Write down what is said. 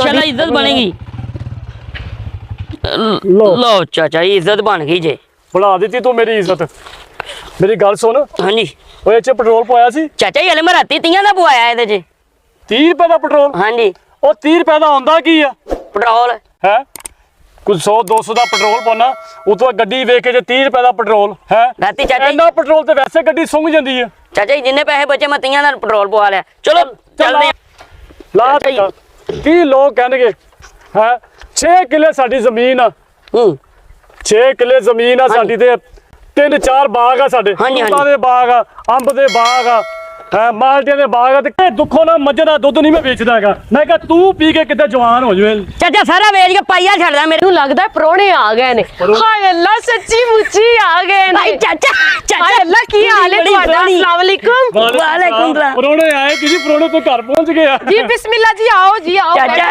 इंशाल्लाह इज्जत बनेगी। लो चाचा इज्जत बन गई जे। बना दी तू मेरी इज्जत। मेरी गल सुन, हाँ जी ओए च पेट्रोल पाया सी चाचा जी हले मैं राती 30 का पवाया ਇਹਦੇ ਚ। 30 रुपए का पेट्रोल? हाँ जी ਉਹ 30 रुपए ਦਾ ਹੁੰਦਾ ਕੀ ਆ? पेट्रोल है कुछ 100 200 ਦਾ पेट्रोल ਪਾਉਣਾ ਉਤੋਂ ਗੱਡੀ ਵੇਖ ਕੇ ਜੇ 30 रुपए ਦਾ पेट्रोल है ਰਾਤੀ ਚਾਚਾ ਜੀ ਇੰਨਾ पेट्रोल ਤੇ ਵੈਸੇ ਗੱਡੀ ਸੁੰਘ ਜਾਂਦੀ ਆ। ਚਾਚਾ ਜੀ ਜਿੰਨੇ ਪੈਸੇ ਬਚੇ ਮੈਂ 30 ਦਾ पेट्रोल ਪਵਾ ਲਿਆ। ਚਲੋ ਚੱਲਦੇ ਆ। ਲਾ ਕੀ ਲੋਕ ਕਹਿਣਗੇ ਹੈ 6 ਕਿੱਲੇ ਸਾਡੀ ਜ਼ਮੀਨ ਆ। 6 ਕਿੱਲੇ ਜ਼ਮੀਨ ਆ ਸਾਡੀ ਤੇ 3-4 ਬਾਗ ਆ ਸਾਡੇ। ਫਰੂਟਾਂ ਦੇ ਬਾਗ ਆ, ਅੰਬ ਦੇ ਬਾਗ ਆ, ਮਾਲਟੀਆਂ ਦੇ ਬਾਗ ਆ ਤੇ ਦੁੱਖੋਂ ਨਾ ਮੱਝ ਦਾ ਦੁੱਧ ਨਹੀਂ ਮੈਂ ਵੇਚਦਾ ਹੈਗਾ। ਮੈਂ ਕਿਹਾ ਤੂੰ ਪੀ ਕੇ ਕਿੱਦਾਂ ਜਵਾਨ ਹੋ ਜਾਵੇਂ। ਚਾਚਾ ਸਾਰਾ ਵੇਚ ਕੇ ਪਾਈਆ ਛੱਡਦਾ ਮੇਰੇ ਨੂੰ ਲੱਗਦਾ ਪ੍ਰਾਹੁਣੇ ਆ ਗਏ ਨੇ। ਹਾਏ ਅੱਲਾ ਸੱਚੀ ਮੁੱਚੀ ਆ ਗਏ ਨੇ। ਭਾਈ ਚਾਚਾ ਹਾਏ ਅੱਲਾ ਕੀ ਹਾਲ ਹੈ ਤੁਹਾਡਾ? अस्सलाम वालेकुम। वालेकुम सलाम। ਪ੍ਰਾਹੁਣੇ ਆਏ ਕਿਸੇ ਪ੍ਰਾਹੁਣੇ ਤੋਂ ਘਰ ਪਹੁੰਚ ਗਏ ਆ जी बिस्मिल्लाह जी आओ जी आओ। चाचा